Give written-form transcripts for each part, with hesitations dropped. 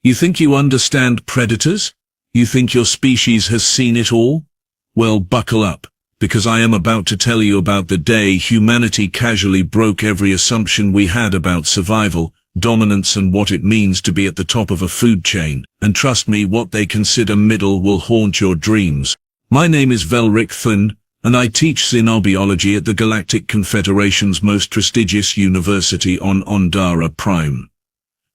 You think you understand predators? You think your species has seen it all? Well, buckle up, because I am about to tell you about the day humanity casually broke every assumption we had about survival, dominance and what it means to be at the top of a food chain. And trust me, what they consider middle will haunt your dreams. My name is Velric Thun, and I teach xenobiology at the Galactic Confederation's most prestigious university on Ondara Prime.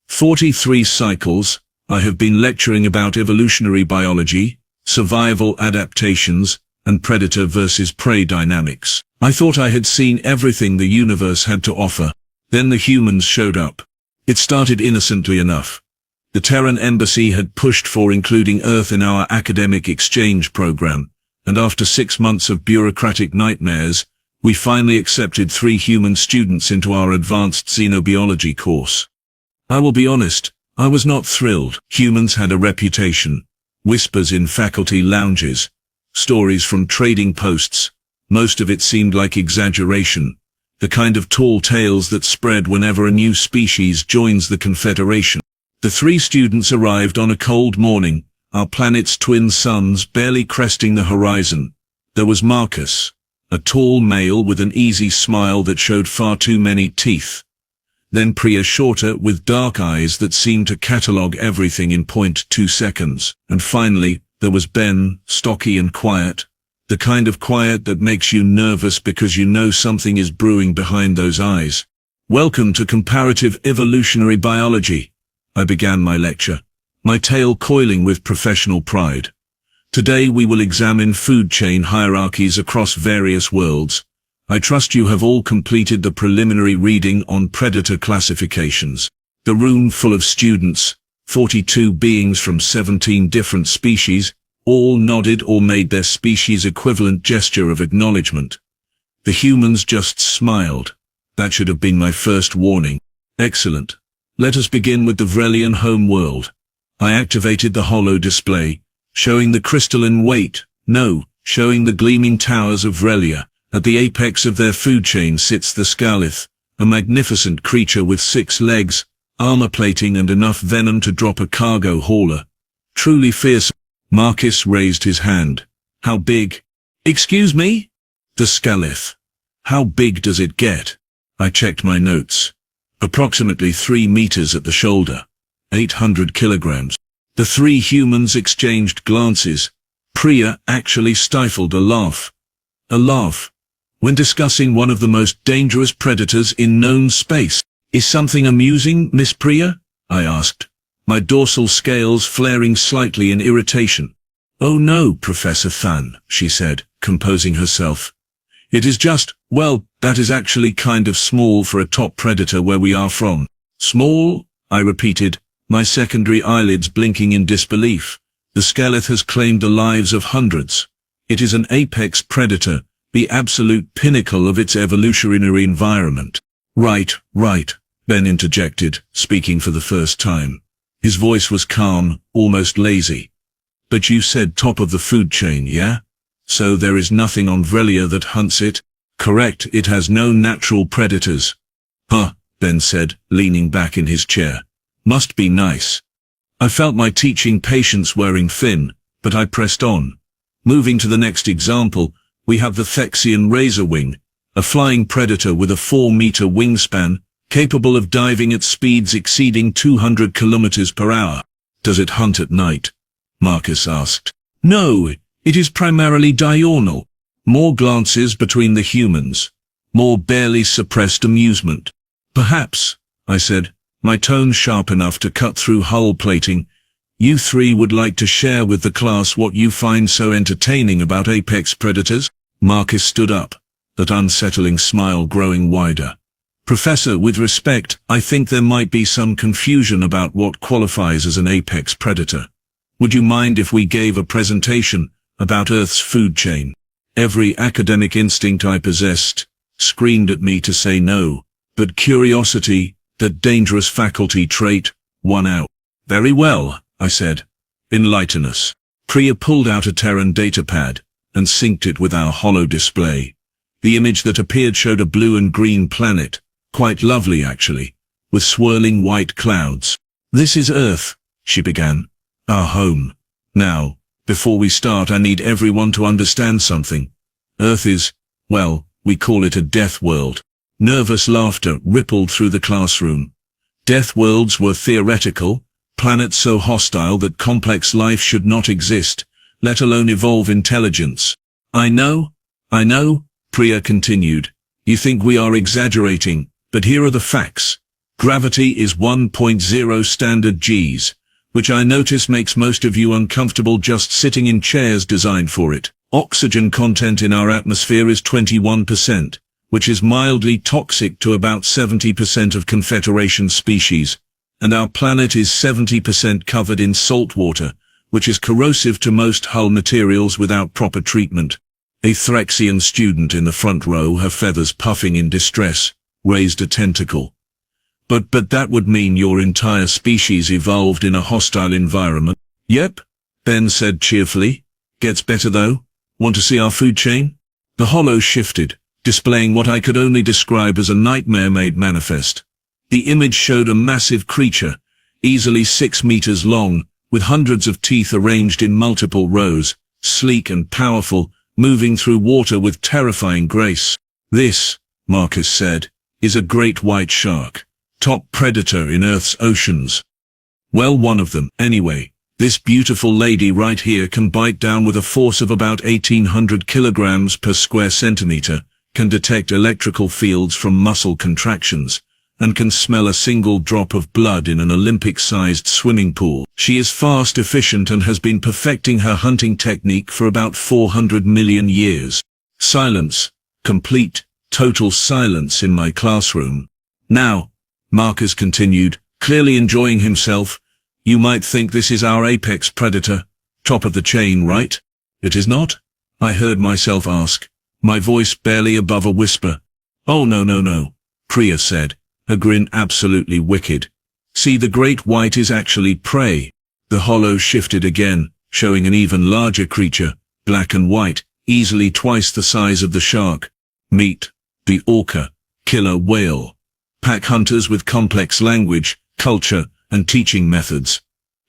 43 cycles, I have been lecturing about evolutionary biology, survival adaptations, and predator versus prey dynamics. I thought I had seen everything the universe had to offer. Then the humans showed up. It started innocently enough. The Terran embassy had pushed for including Earth in our academic exchange program, and after 6 months of bureaucratic nightmares, we finally accepted 3 human students into our advanced xenobiology course. I will be honest, I was not thrilled. Humans had a reputation. Whispers in faculty lounges. Stories from trading posts. Most of it seemed like exaggeration. The kind of tall tales that spread whenever a new species joins the Confederation. The 3 students arrived on a cold morning, our planet's twin suns barely cresting the horizon. There was Marcus, a tall male with an easy smile that showed far too many teeth. Then Priya, shorter, with dark eyes that seemed to catalogue everything in 0.2 seconds. And finally, there was Ben, stocky and quiet. The kind of quiet that makes you nervous because you know something is brewing behind those eyes. Welcome to comparative evolutionary biology. I began my lecture, my tail coiling with professional pride. Today we will examine food chain hierarchies across various worlds. I trust you have all completed the preliminary reading on predator classifications. The room full of students, 42 beings from 17 different species, all nodded or made their species equivalent gesture of acknowledgement. The humans just smiled. That should have been my first warning. Excellent. Let us begin with the Vrelian home world. I activated the holo display, showing the crystalline showing the gleaming towers of Vrelia. At the apex of their food chain sits the Scalith, a magnificent creature with 6 legs, armor plating and enough venom to drop a cargo hauler. Truly fierce. Marcus raised his hand. How big? Excuse me? The Scalith. How big does it get? I checked my notes. Approximately 3 meters at the shoulder. 800 kilograms. The 3 humans exchanged glances. Priya actually stifled a laugh. A laugh. When discussing one of the most dangerous predators in known space. Is something amusing, Miss Priya? I asked, my dorsal scales flaring slightly in irritation. Oh no, Professor Thun, she said, composing herself. It is just, well, that is actually kind of small for a top predator where we are from. Small? I repeated, my secondary eyelids blinking in disbelief. The Scalith has claimed the lives of hundreds. It is an apex predator, the absolute pinnacle of its evolutionary environment. Right, Ben interjected, speaking for the first time. His voice was calm, almost lazy. But you said top of the food chain, yeah? So there is nothing on Vrelia that hunts it? Correct, it has no natural predators. Huh, Ben said, leaning back in his chair. Must be nice. I felt my teaching patience wearing thin, but I pressed on. Moving to the next example, we have the Thexian razorwing, a flying predator with a 4-meter wingspan, capable of diving at speeds exceeding 200 kilometers per hour. Does it hunt at night? Marcus asked. No, it is primarily diurnal. More glances between the humans. More barely suppressed amusement. Perhaps, I said, my tone sharp enough to cut through hull plating, you 3 would like to share with the class what you find so entertaining about apex predators? Marcus stood up, that unsettling smile growing wider. Professor, with respect, I think there might be some confusion about what qualifies as an apex predator. Would you mind if we gave a presentation about Earth's food chain? Every academic instinct I possessed screamed at me to say no, but curiosity, that dangerous faculty trait, won out. Very well, I said. Enlighten us. Priya pulled out a Terran datapad and synced it with our holo display. The image that appeared showed a blue and green planet, quite lovely actually, with swirling white clouds. This is Earth, she began. Our home. Now, before we start, I need everyone to understand something. Earth is, well, we call it a death world. Nervous laughter rippled through the classroom. Death worlds were theoretical, planets so hostile that complex life should not exist, let alone evolve intelligence. I know, Priya continued. You think we are exaggerating, but here are the facts. Gravity is 1.0 standard Gs, which I notice makes most of you uncomfortable just sitting in chairs designed for it. Oxygen content in our atmosphere is 21%, which is mildly toxic to about 70% of Confederation species, and our planet is 70% covered in salt water, which is corrosive to most hull materials without proper treatment. A Threxian student in the front row, her feathers puffing in distress, raised a tentacle. But that would mean your entire species evolved in a hostile environment. Yep, Ben said cheerfully. Gets better though. Want to see our food chain? The hollow shifted, displaying what I could only describe as a nightmare made manifest. The image showed a massive creature, easily 6 meters long, with hundreds of teeth arranged in multiple rows, sleek and powerful, moving through water with terrifying grace. This, Marcus said, is a great white shark, top predator in Earth's oceans. Well, one of them, anyway. This beautiful lady right here can bite down with a force of about 1,800 kilograms per square centimeter, can detect electrical fields from muscle contractions, and can smell a single drop of blood in an Olympic-sized swimming pool. She is fast, efficient, and has been perfecting her hunting technique for about 400 million years. Silence. Complete, total silence in my classroom. Now, Marcus continued, clearly enjoying himself, you might think this is our apex predator, top of the chain, right? It is not? I heard myself ask, my voice barely above a whisper. Oh no, Priya said, her grin absolutely wicked. See, the great white is actually prey. The hollow shifted again, showing an even larger creature, black and white, easily twice the size of the shark. Meet the orca, killer whale. Pack hunters with complex language, culture, and teaching methods.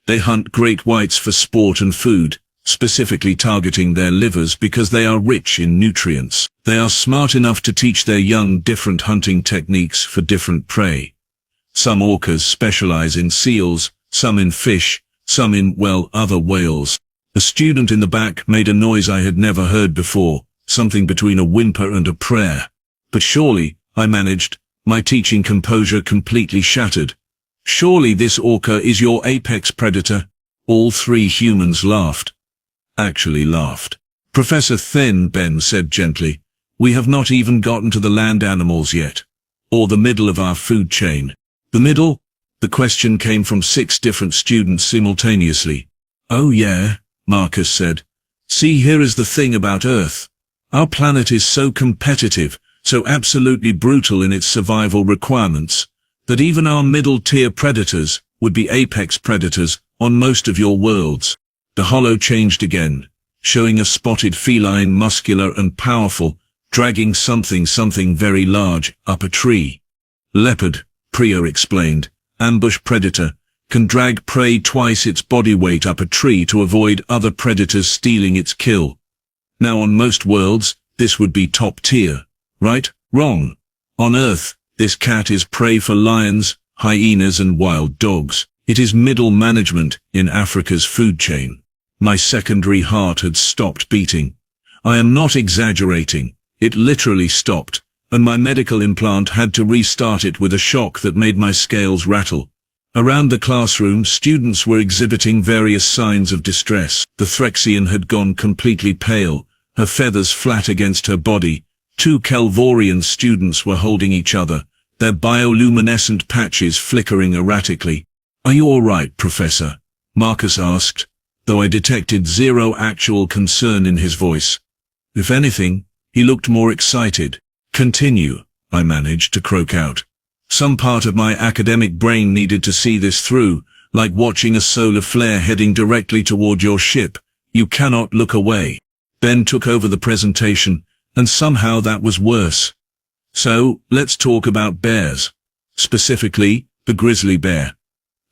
They hunt great whites for sport and food, specifically targeting their livers because they are rich in nutrients. They are smart enough to teach their young different hunting techniques for different prey. Some orcas specialize in seals, some in fish, some in, well, other whales. A student in the back made a noise I had never heard before, something between a whimper and a prayer. But surely, I managed, my teaching composure completely shattered. Surely this orca is your apex predator? All three humans laughed. Actually laughed. Professor Thin, Ben said gently, we have not even gotten to the land animals yet. Or the middle of our food chain. The middle? The question came from 6 different students simultaneously. Oh yeah, Marcus said. See, here is the thing about Earth. Our planet is so competitive, so absolutely brutal in its survival requirements, that even our middle-tier predators would be apex predators on most of your worlds. The hollow changed again, showing a spotted feline, muscular and powerful, dragging something very large up a tree. Leopard, Priya explained, ambush predator, can drag prey twice its body weight up a tree to avoid other predators stealing its kill. Now on most worlds, this would be top tier, right? Wrong. On Earth, this cat is prey for lions, hyenas and wild dogs. It is middle management in Africa's food chain. My secondary heart had stopped beating. I am not exaggerating. It literally stopped, and my medical implant had to restart it with a shock that made my scales rattle. Around the classroom, students were exhibiting various signs of distress. The Threxian had gone completely pale, her feathers flat against her body. 2 Kelvorian students were holding each other, their bioluminescent patches flickering erratically. Are you all right, Professor? Marcus asked, though I detected zero actual concern in his voice. If anything, he looked more excited. Continue, I managed to croak out. Some part of my academic brain needed to see this through, like watching a solar flare heading directly toward your ship. You cannot look away. Ben took over the presentation, and somehow that was worse. So, let's talk about bears. Specifically, the grizzly bear.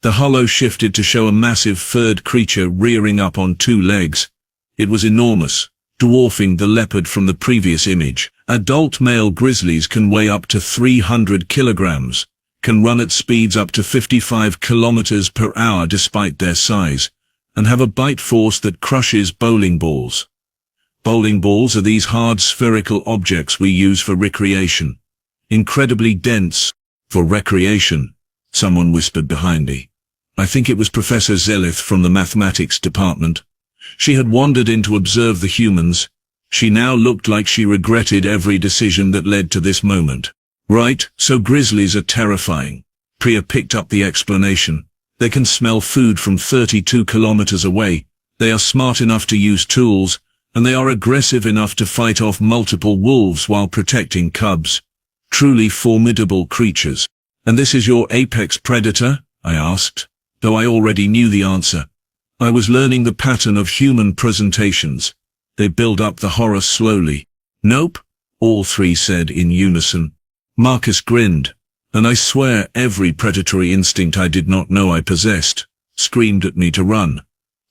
The hollow shifted to show a massive furred creature rearing up on two legs. It was enormous, dwarfing the leopard from the previous image. Adult male grizzlies can weigh up to 300 kilograms, can run at speeds up to 55 kilometers per hour despite their size, and have a bite force that crushes bowling balls. Bowling balls are these hard spherical objects we use for recreation. Incredibly dense. For recreation, someone whispered behind me. I think it was Professor Zelith from the mathematics department. She had wandered in to observe the humans. She now looked like she regretted every decision that led to this moment. Right, so grizzlies are terrifying. Priya picked up the explanation. They can smell food from 32 kilometers away. They are smart enough to use tools, and they are aggressive enough to fight off multiple wolves while protecting cubs. Truly formidable creatures. And this is your apex predator? I asked, though I already knew the answer. I was learning the pattern of human presentations. They build up the horror slowly. Nope, all three said in unison. Marcus grinned, and I swear every predatory instinct I did not know I possessed screamed at me to run.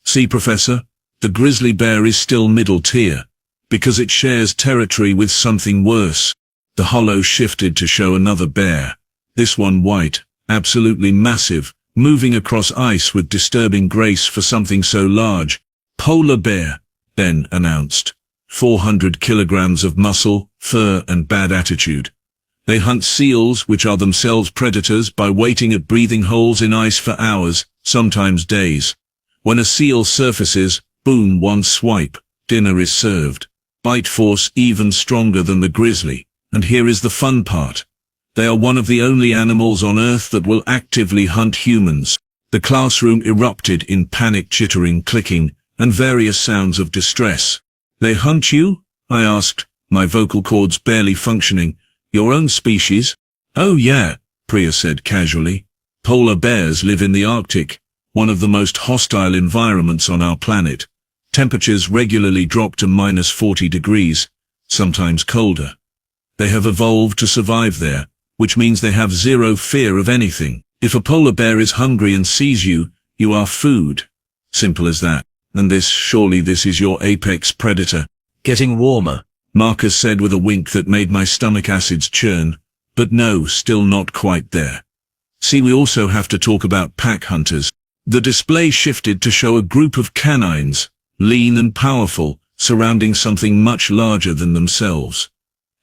See, Professor, the grizzly bear is still middle tier, because it shares territory with something worse. The hollow shifted to show another bear, this one white, absolutely massive, moving across ice with disturbing grace for something so large. Polar bear, Ben announced. 400 kilograms of muscle, fur and bad attitude. They hunt seals, which are themselves predators, by waiting at breathing holes in ice for hours, sometimes days. When a seal surfaces, boom, one swipe, dinner is served. Bite force even stronger than the grizzly. And here is the fun part. They are one of the only animals on Earth that will actively hunt humans. The classroom erupted in panic, chittering, clicking, and various sounds of distress. They hunt you? I asked, my vocal cords barely functioning. Your own species? Oh yeah, Priya said casually. Polar bears live in the Arctic, one of the most hostile environments on our planet. Temperatures regularly drop to -40 degrees, sometimes colder. They have evolved to survive there, which means they have zero fear of anything. If a polar bear is hungry and sees you, you are food. Simple as that. And surely this is your apex predator. Getting warmer, Marcus said with a wink that made my stomach acids churn. But no, still not quite there. See, we also have to talk about pack hunters. The display shifted to show a group of canines, lean and powerful, surrounding something much larger than themselves.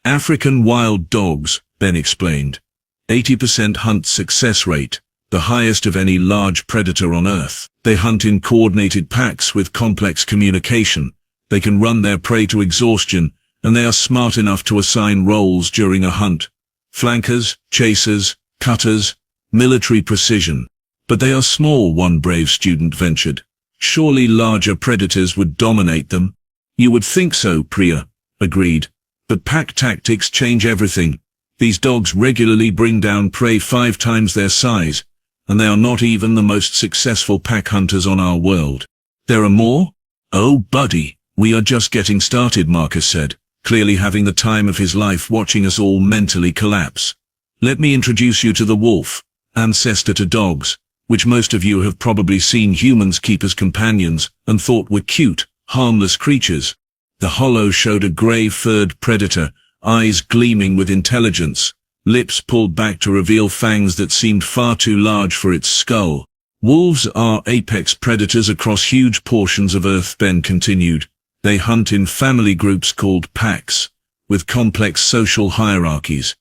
African wild dogs, Ben explained. 80% hunt success rate, the highest of any large predator on Earth. They hunt in coordinated packs with complex communication. They can run their prey to exhaustion, and they are smart enough to assign roles during a hunt. Flankers, chasers, cutters, military precision. But they are small, one brave student ventured. Surely larger predators would dominate them. You would think so, Priya agreed. But pack tactics change everything. These dogs regularly bring down prey 5 times their size, and they are not even the most successful pack hunters on our world. There are more? Oh, buddy, we are just getting started, Marcus said, clearly having the time of his life watching us all mentally collapse. Let me introduce you to the wolf, ancestor to dogs, which most of you have probably seen humans keep as companions and thought were cute, harmless creatures. The hollow showed a grey-furred predator, eyes gleaming with intelligence, lips pulled back to reveal fangs that seemed far too large for its skull. Wolves are apex predators across huge portions of Earth, Ben continued. They hunt in family groups called packs, with complex social hierarchies.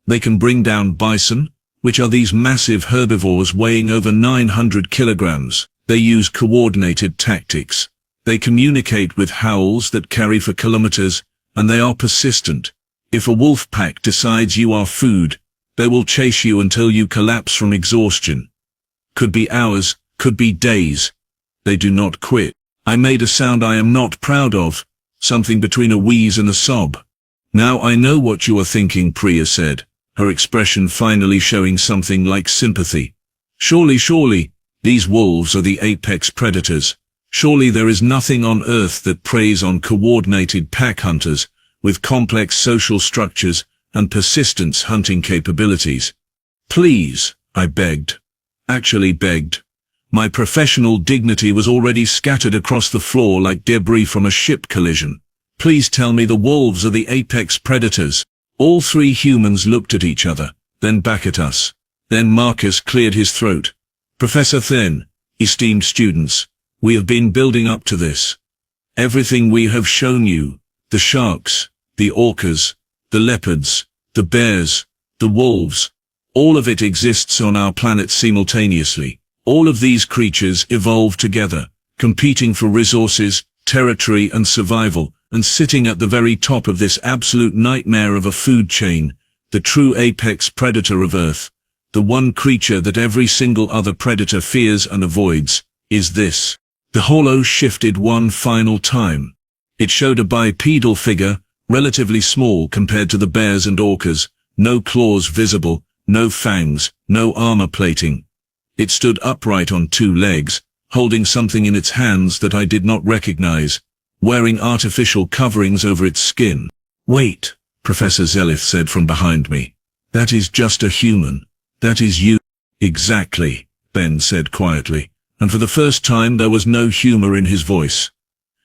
They can bring down bison, which are these massive herbivores weighing over 900 kilograms. They use coordinated tactics. They communicate with howls that carry for kilometers, and they are persistent. If a wolf pack decides you are food, they will chase you until you collapse from exhaustion. Could be hours, could be days. They do not quit. I made a sound I am not proud of, something between a wheeze and a sob. Now I know what you are thinking, Priya said, her expression finally showing something like sympathy. Surely, these wolves are the apex predators. Surely there is nothing on Earth that preys on coordinated pack hunters, with complex social structures and persistence hunting capabilities. Please, I begged. actually begged. My professional dignity was already scattered across the floor like debris from a ship collision. Please tell me the wolves are the apex predators. All three humans looked at each other, then back at us. Then Marcus cleared his throat. Professor Thin, esteemed students, we have been building up to this. Everything we have shown you, the sharks, the orcas, the leopards, the bears, the wolves, all of it exists on our planet simultaneously. All of these creatures evolved together, competing for resources, territory and survival, and sitting at the very top of this absolute nightmare of a food chain, the true apex predator of Earth, the one creature that every single other predator fears and avoids, is this. The holo shifted one final time. It showed a bipedal figure, relatively small compared to the bears and orcas, no claws visible, no fangs, no armor plating. It stood upright on two legs, holding something in its hands that I did not recognize, wearing artificial coverings over its skin. Wait, Professor Zelith said from behind me. That is just a human. That is you. Exactly, Ben said quietly, and for the first time there was no humor in his voice.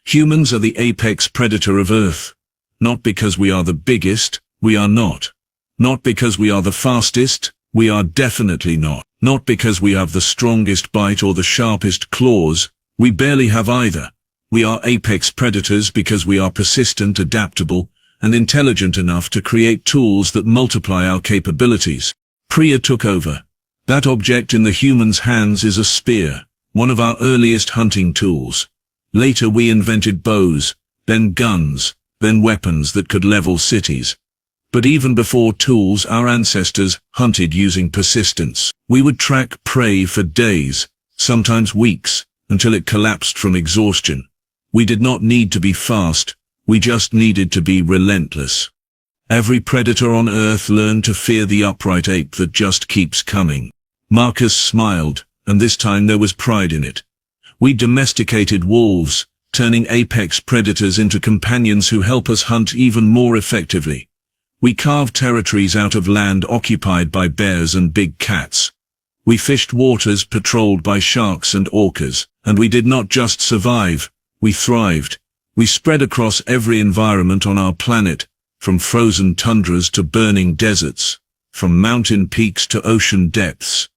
Humans are the apex predator of Earth. Not because we are the biggest, we are not. Not because we are the fastest, we are definitely not. Not because we have the strongest bite or the sharpest claws, we barely have either. We are apex predators because we are persistent, adaptable, and intelligent enough to create tools that multiply our capabilities. Priya took over. That object in the human's hands is a spear, one of our earliest hunting tools. Later we invented bows, then guns, then weapons that could level cities. But even before tools, our ancestors hunted using persistence. We would track prey for days, sometimes weeks, until it collapsed from exhaustion. We did not need to be fast, we just needed to be relentless. Every predator on Earth learned to fear the upright ape that just keeps coming. Marcus smiled, and this time there was pride in it. We domesticated wolves, turning apex predators into companions who help us hunt even more effectively. We carved territories out of land occupied by bears and big cats. We fished waters patrolled by sharks and orcas, and we did not just survive, we thrived. We spread across every environment on our planet, from frozen tundras to burning deserts, from mountain peaks to ocean depths.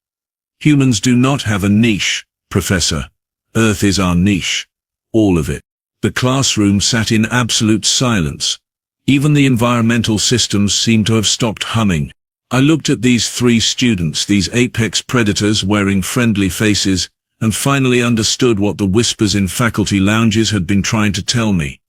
Humans do not have a niche, Professor. Earth is our niche. All of it. The classroom sat in absolute silence. Even the environmental systems seemed to have stopped humming. I looked at these three students, these apex predators wearing friendly faces, and finally understood what the whispers in faculty lounges had been trying to tell me.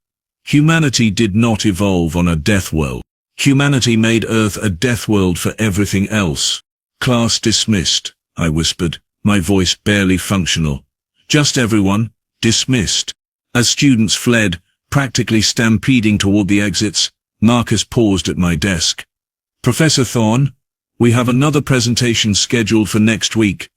Humanity did not evolve on a death world. Humanity made Earth a death world for everything else. Class dismissed, I whispered, my voice barely functional. Just everyone, dismissed. As students fled, practically stampeding toward the exits, Marcus paused at my desk. Professor Thorne, we have another presentation scheduled for next week,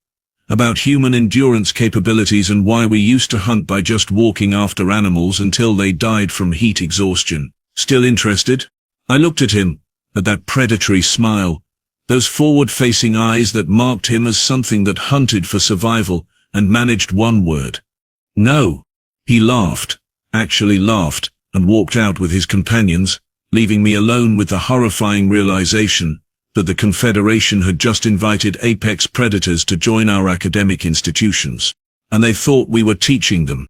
about human endurance capabilities and why we used to hunt by just walking after animals until they died from heat exhaustion. Still interested? I looked at him, at that predatory smile, those forward-facing eyes that marked him as something that hunted for survival and managed one word. No. He laughed, actually laughed, and walked out with his companions, leaving me alone with the horrifying realization that the Confederation had just invited apex predators to join our academic institutions, and they thought we were teaching them.